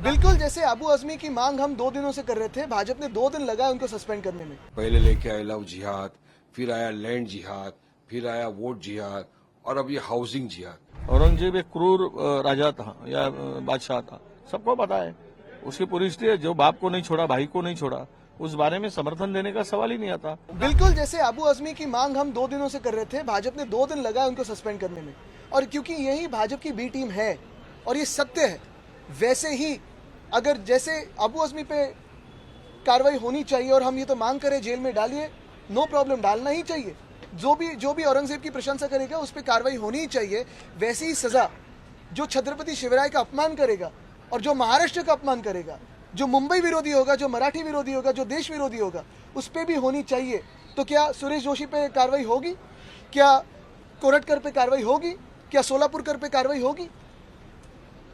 बिल्कुल, जैसे अबू आजमी की मांग हम 2 दिनों से कर रहे थे, भाजपा ने 2 दिन लगाए उनको सस्पेंड करने में। पहले लेके आए लव जिहाद, फिर आया लैंड जिहाद, फिर आया वोट जिहाद और अब ये हाउसिंग जिहाद। औरंगजेब एक क्रूर राजा था या बादशाह था, सबको पता है। उसकी पूरी हिस्ट्री है। जो बाप को नहीं छोड़ा, भाई को नहीं छोड़ा, उस बारे में समर्थन देने का सवाल ही नहीं आता। बिल्कुल, जैसे अबू आजमी की मांग हम 2 दिनों से कर रहे थे, भाजपा ने 2 दिन लगाए उनको सस्पेंड करने में। और क्योंकि यही भाजपा की बी टीम है और ये सत्य है, वैसे ही अगर जैसे अबू आजमी पे कार्रवाई होनी चाहिए और हम ये तो मांग करें जेल में डालिए, नो प्रॉब्लम, डालना ही चाहिए। जो भी औरंगजेब की प्रशंसा करेगा उस पर कार्रवाई होनी ही चाहिए। वैसी ही सजा जो छत्रपति शिवराय का अपमान करेगा और जो महाराष्ट्र का अपमान करेगा, जो मुंबई विरोधी होगा, जो मराठी विरोधी होगा, जो देश विरोधी होगा, उस पर भी होनी चाहिए। तो क्या सुरेश जोशी पे कार्रवाई होगी? क्या कोरटकर पे कार्रवाई होगी? क्या सोलापुरकर पे कार्रवाई होगी?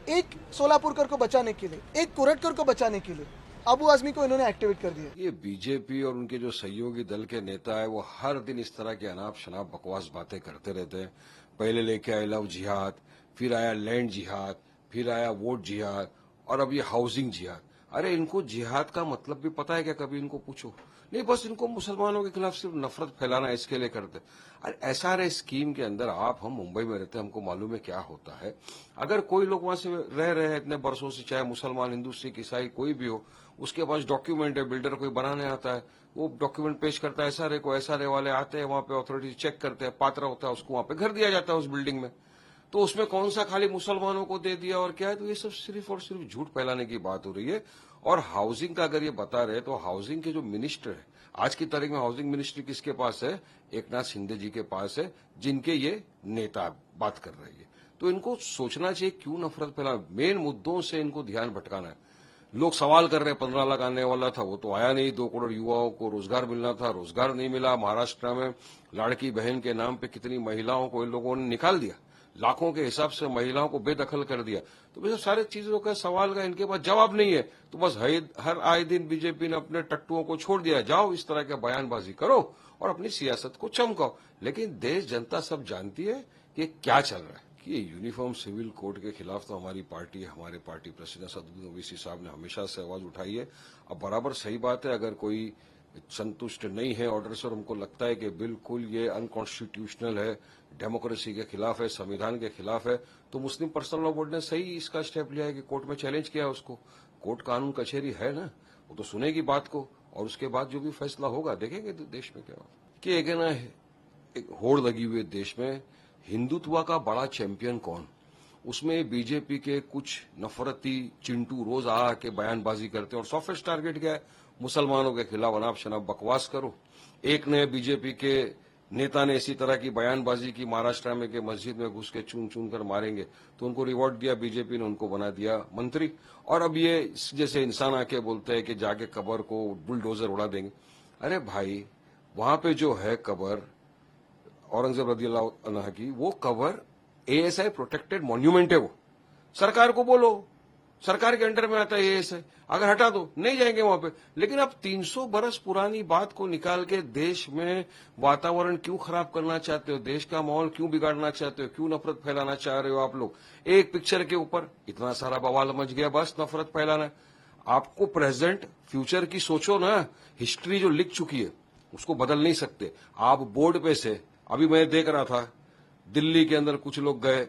एक सोलापुरकर को बचाने के लिए, एक कोरटकर को बचाने के लिए अबू आजमी को इन्होंने एक्टिवेट कर दिया। ये बीजेपी और उनके जो सहयोगी दल के नेता है वो हर दिन इस तरह की अनाप शनाप बकवास बातें करते रहते हैं। पहले लेके आए लव जिहाद, फिर आया लैंड जिहाद, फिर आया वोट जिहाद और अब ये हाउसिंग जिहाद। अरे इनको जिहाद का मतलब भी पता है क्या? कभी इनको पूछो। नहीं, बस इनको मुसलमानों के खिलाफ सिर्फ नफरत फैलाना इसके लिए करते। अरे एसआरए स्कीम के अंदर हम मुंबई में रहते हैं, हमको मालूम है क्या होता है। अगर कोई लोग वहां से रह रहे हैं इतने वर्षों से, चाहे मुसलमान, हिंदू, सिख, ईसाई कोई भी हो, उसके पास डॉक्यूमेंट है, बिल्डर कोई बनाने आता है, वो डॉक्यूमेंट पेश करता है एसआरए को, एसआरए वाले आते हैं वहां पे, अथॉरिटी चेक करते हैं, पात्र होता है, उसको वहां पे घर दिया जाता है उस बिल्डिंग में। तो उसमें कौन सा खाली मुसलमानों को दे दिया और क्या है? तो ये सब सिर्फ और सिर्फ झूठ फैलाने की बात हो रही है। और हाउसिंग का अगर ये बता रहे तो हाउसिंग के जो मिनिस्टर है आज की तारीख में, हाउसिंग मिनिस्ट्री किसके पास है? एकनाथ शिंदे जी के पास है, जिनके ये नेता बात कर रही है। तो इनको सोचना चाहिए क्यों नफरत फैला। मेन मुद्दों से इनको ध्यान भटकाना है। लोग सवाल कर रहे हैं 15 लाख आने वाला था, वो तो आया नहीं। 2 करोड़ युवाओं को रोजगार मिलना था, रोजगार नहीं मिला। महाराष्ट्र में लाड़की बहन के नाम पे कितनी महिलाओं को इन लोगों ने निकाल दिया, लाखों के हिसाब से महिलाओं को बेदखल कर दिया। तो ये सारे चीजों का सवाल का इनके पास जवाब नहीं है। तो बस हर आए दिन बीजेपी ने अपने टट्टुओं को छोड़ दिया, जाओ इस तरह के बयानबाजी करो और अपनी सियासत को चमकाओ। लेकिन देश जनता सब जानती है कि क्या चल रहा है। कि ये यूनिफॉर्म सिविल कोड के खिलाफ तो हमारी पार्टी, हमारे पार्टी प्रेसिडेंट सदगुरु ओवैसी साहब ने हमेशा से आवाज उठाई है। अब बराबर सही बात है, अगर कोई संतुष्ट नहीं है ऑर्डर से और हमको लगता है कि बिल्कुल ये अनकॉन्स्टिट्यूशनल है, डेमोक्रेसी के खिलाफ है, संविधान के खिलाफ है, तो मुस्लिम पर्सनल लॉ बोर्ड ने सही इसका स्टेप लिया है कि कोर्ट में चैलेंज किया उसको। कोर्ट कानून कचहरी है ना, वो तो सुनेगी बात को और उसके बाद जो भी फैसला होगा देखेंगे देश में क्या। कि एक है ना, एक होड़ लगी हुई है देश में, हिंदुत्व का बड़ा चैंपियन कौन? उसमें बीजेपी के कुछ नफरती चिंटू रोज आ के बयानबाजी करते हैं और सॉफ्ट टारगेट क्या है? मुसलमानों के खिलाफ अनाप शनाप बकवास करो। एक ने बीजेपी के नेता ने इसी तरह की बयानबाजी की महाराष्ट्र में कि मस्जिद में घुस के चुन चुन कर मारेंगे, तो उनको रिवॉर्ड दिया बीजेपी ने, उनको बना दिया मंत्री। और अब ये जैसे इंसान आके बोलते हैं कि जाके कब्र को बुलडोजर उड़ा देंगे। अरे भाई, वहां पे जो है कब्र औरंगजेब रदियल्लाहु अन्हु की, वो कब्र एएसआई प्रोटेक्टेड मॉन्यूमेंट है। वो सरकार को बोलो, सरकार के अंडर में आता है एएसआई, अगर हटा दो नहीं जाएंगे वहां पे। लेकिन अब 300 बरस पुरानी बात को निकाल के देश में वातावरण क्यों खराब करना चाहते हो? देश का माहौल क्यों बिगाड़ना चाहते हो? क्यों नफरत फैलाना चाह रहे हो आप लोग? एक पिक्चर के ऊपर इतना सारा बवाल मच गया, बस नफरत फैलाना। आपको प्रेजेंट फ्यूचर की सोचो ना। हिस्ट्री जो लिख चुकी है उसको बदल नहीं सकते आप। बोर्ड पे से अभी मैं देख रहा था, दिल्ली के अंदर कुछ लोग गए,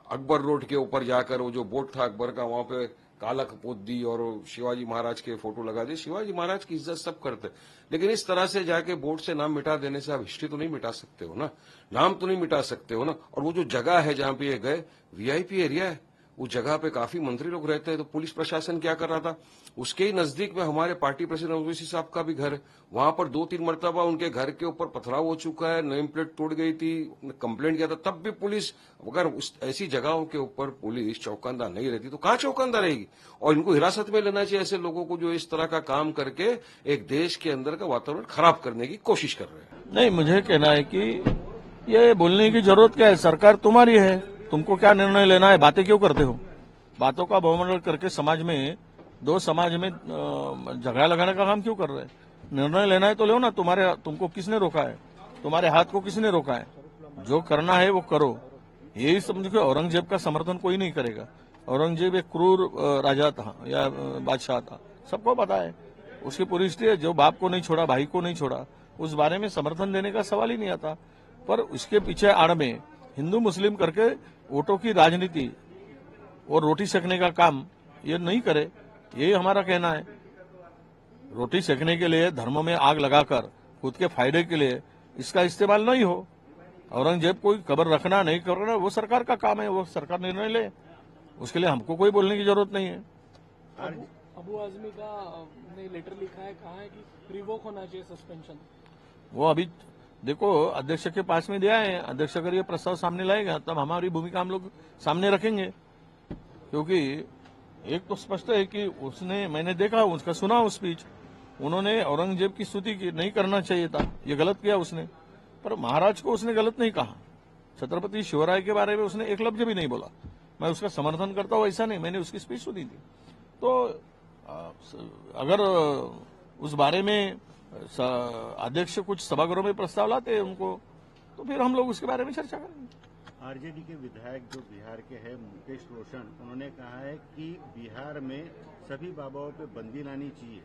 अकबर रोड के ऊपर जाकर वो जो बोर्ड था अकबर का, वहां पे काला कपोत दी और शिवाजी महाराज के फोटो लगा दिए। शिवाजी महाराज की इज्जत सब करते, लेकिन इस तरह से जाके बोर्ड से नाम मिटा देने से आप हिस्ट्री तो नहीं मिटा सकते हो ना, नाम तो नहीं मिटा सकते हो ना। और वो जो जगह है जहां पे ये गए, वीआईपी एरिया है, उस जगह पे काफी मंत्री लोग रहते हैं। तो पुलिस प्रशासन क्या कर रहा था? उसके ही नजदीक में हमारे पार्टी प्रेसिडेंट ओवैसी साहब का भी घर है, वहां पर 2-3 मरतबा उनके घर के ऊपर पथराव हो चुका है, नेम प्लेट तोड़ गई थी, कंप्लेंट किया था, तब भी पुलिस, अगर ऐसी जगहों के ऊपर पुलिस चौकन्ना नहीं रहती तो कहां चौकन्ना रहेगी? और इनको हिरासत में लेना चाहिए ऐसे लोगों को जो इस तरह का काम करके एक देश के अंदर का वातावरण खराब करने की कोशिश कर रहे हैं। नहीं, मुझे कहना है कि ये बोलने की जरूरत क्या है? सरकार तुम्हारी है, तुमको क्या निर्णय लेना है? बातें क्यों करते हो? बातों का बहुमंडल करके समाज में, दो समाज में झगड़ा लगाने का काम क्यों कर रहे हैं? निर्णय लेना है तो लो ना। तुमको किसने रोका है? तुम्हारे हाथ को किसने रोका है? जो करना है वो करो। यही समझो कि औरंगजेब का समर्थन कोई नहीं करेगा। औरंगजेब एक क्रूर राजा था या बादशाह था, सबको पता है। उसकी पूरी हिस्ट्री है। जो बाप को नहीं छोड़ा, भाई को नहीं छोड़ा, उस बारे में समर्थन देने का सवाल ही नहीं आता। पर उसके पीछे आड़ में हिंदू मुस्लिम करके वोटों की राजनीति और रोटी सेकने का काम ये नहीं करे, यही हमारा कहना है। रोटी सेकने के लिए धर्म में आग लगाकर खुद के फायदे के लिए इसका इस्तेमाल नहीं हो। औरंगजेब कोई कब्र रखना नहीं करना वो सरकार का काम है, वो सरकार निर्णय ले, उसके लिए हमको कोई बोलने की जरूरत नहीं है। अबू आजमी का ने लेटर लिखा है, कहा है कि रिवोक होना चाहिए सस्पेंशन। वो अभी देखो अध्यक्ष के पास में दिया है, अध्यक्ष अगर ये प्रस्ताव सामने लाएगा तब हमारी भूमिका हम लोग सामने रखेंगे। क्योंकि एक तो स्पष्ट है कि उसने, मैंने देखा उसका सुना उस स्पीच, उन्होंने औरंगजेब की स्तुति की नहीं करना चाहिए था, ये गलत किया उसने। पर महाराज को उसने गलत नहीं कहा, छत्रपति शिवराय के बारे में उसने एक लफ्ज भी नहीं बोला। मैं उसका समर्थन करता हूं ऐसा नहीं, मैंने उसकी स्पीच सुनी थी। तो अगर उस बारे में अध्यक्ष कुछ सभागृहों में प्रस्ताव लाते हैं उनको, तो फिर हम लोग उसके बारे में चर्चा करेंगे। आरजेडी के विधायक जो बिहार के हैं मुकेश रोशन, उन्होंने कहा है कि बिहार में सभी बाबाओं पे बंदी लानी चाहिए।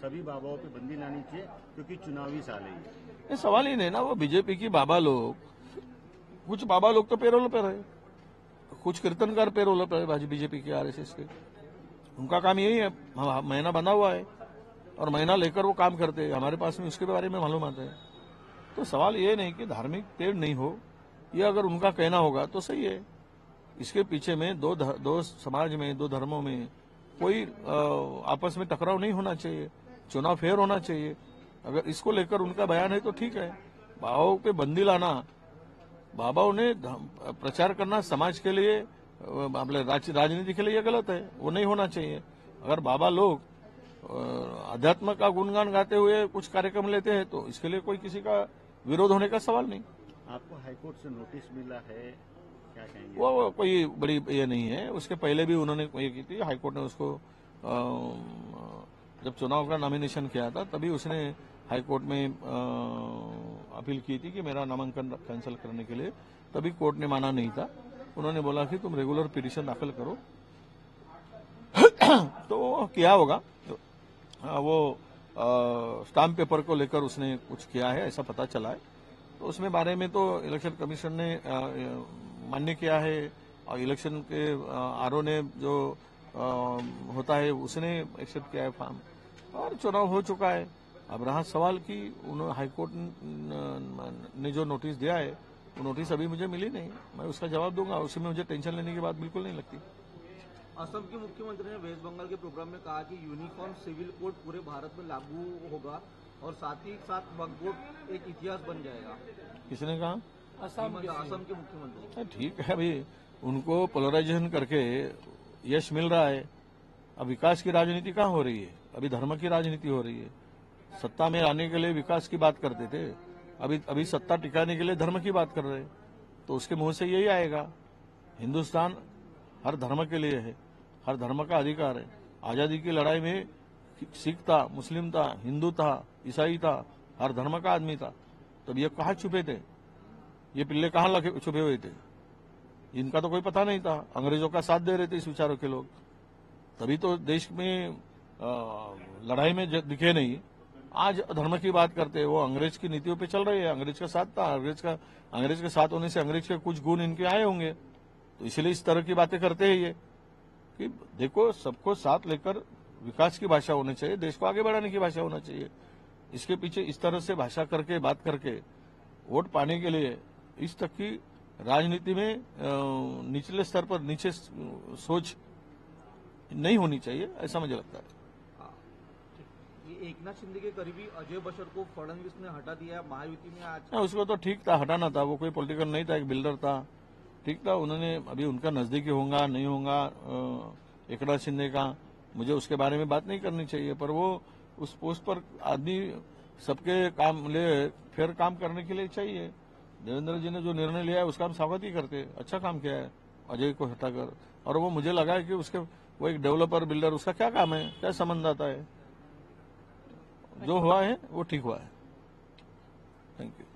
सभी बाबाओं पे बंदी लानी चाहिए क्योंकि चुनावी साल है ये सवाल ही नहीं ना। वो बीजेपी की बाबा लोग, कुछ बाबा लोग तो पेरोल पर है, कुछ कीर्तनकार पेरोल पर है बीजेपी के, आरएसएस के। उनका काम यही है, महीना बंधा हुआ है और महीना लेकर वो काम करते हैं। हमारे पास में उसके बारे में मालूम आता है। तो सवाल ये नहीं कि धार्मिक पेड़ नहीं हो, ये अगर उनका कहना होगा तो सही है। इसके पीछे में दो समाज में, दो धर्मों में कोई आपस में टकराव नहीं होना चाहिए, चुनाव फेयर होना चाहिए। अगर इसको लेकर उनका बयान है तो ठीक है। बाबाओं पे बंदी लाना, बाबाओं ने प्रचार करना समाज के लिए, राजनीति के लिए ये गलत है, वो नहीं होना चाहिए। अगर बाबा लोग अध्यात्म का गुणगान गाते हुए कुछ कार्यक्रम लेते हैं तो इसके लिए कोई किसी का विरोध होने का सवाल नहीं। आपको हाईकोर्ट से नोटिस मिला है, क्या कहेंगे? वो कोई बड़ी ये नहीं है। उसके पहले भी उन्होंने ये की थी, हाईकोर्ट ने उसको जब चुनाव का नॉमिनेशन किया था तभी उसने हाईकोर्ट में अपील की थी कि मेरा नामांकन कैंसिल करने के लिए, तभी कोर्ट ने माना नहीं था। उन्होंने बोला कि तुम रेगुलर पिटीशन दाखिल करो तो किया होगा। वो स्टाम्प पेपर को लेकर उसने कुछ किया है ऐसा पता चला है। तो उसमें बारे में तो इलेक्शन कमीशन ने मान्य किया है और इलेक्शन के आरओ ने जो होता है उसने एक्सेप्ट किया है फॉर्म, और चुनाव हो चुका है। अब रहा सवाल कि उन्होंने हाईकोर्ट ने जो नोटिस दिया है वो नोटिस अभी मुझे मिली नहीं, मैं उसका जवाब दूंगा। उसमें मुझे टेंशन लेने की बात बिल्कुल नहीं लगती। असम के मुख्यमंत्री ने वेस्ट बंगाल के प्रोग्राम में कहा कि यूनिफॉर्म सिविल कोड पूरे भारत में लागू होगा और साथ ही साथ वक्फ बोर्ड एक इतिहास बन जाएगा। किसने कहा? असम के मुख्यमंत्री। ठीक है, अभी उनको पोलराइजेशन करके यश मिल रहा है। अब विकास की राजनीति कहाँ हो रही है? अभी धर्म की राजनीति हो रही है। सत्ता में आने के लिए विकास की बात करते थे, अभी सत्ता टिकाने के लिए धर्म की बात कर रहे हैं। तो उसके मुंह से यही आएगा। हिंदुस्तान हर धर्म के लिए है, हर धर्म का अधिकार है। आजादी की लड़ाई में सिख था, मुस्लिम था, हिंदू था, ईसाई था, हर धर्म का आदमी था। तब ये कहाँ छुपे थे? ये पिल्ले कहाँ छुपे हुए थे? इनका तो कोई पता नहीं था। अंग्रेजों का साथ दे रहे थे इस विचारों के लोग, तभी तो देश में लड़ाई में दिखे नहीं। आज धर्म की बात करते हैं, वो अंग्रेज की नीतियों पे चल रहे हैं। अंग्रेज का साथ था, अंग्रेज के साथ होने से अंग्रेज के कुछ गुण इनके आए होंगे, तो इसलिए इस तरह की बातें करते हैं ये कि देखो सबको साथ लेकर विकास की भाषा होनी चाहिए, देश को आगे बढ़ाने की भाषा होना चाहिए। इसके पीछे इस तरह से भाषा करके बात करके वोट पाने के लिए इस तक की राजनीति में निचले स्तर पर नीचे सोच नहीं होनी चाहिए, ऐसा मुझे लगता है। ये एकनाथ शिंदे के करीबी अजय बशर को फडणवीस ने हटा दिया महायुति में आज। उसको तो ठीक था, हटाना था। वो कोई पॉलिटिकल नहीं था, एक बिल्डर था, ठीक था। उन्होंने अभी उनका नजदीकी होगा नहीं होगा एकनाथ शिंदे का, मुझे उसके बारे में बात नहीं करनी चाहिए। पर वो उस पोस्ट पर आदमी सबके काम ले फिर काम करने के लिए चाहिए। देवेंद्र जी ने जो निर्णय लिया है उसका हम स्वागत ही करते, अच्छा काम किया है अजय को हटाकर। और वो मुझे लगा है कि उसके वो एक डेवलपर बिल्डर, उसका क्या काम है, क्या संबंध आता है? जो हुआ है वो ठीक हुआ है। Thank you.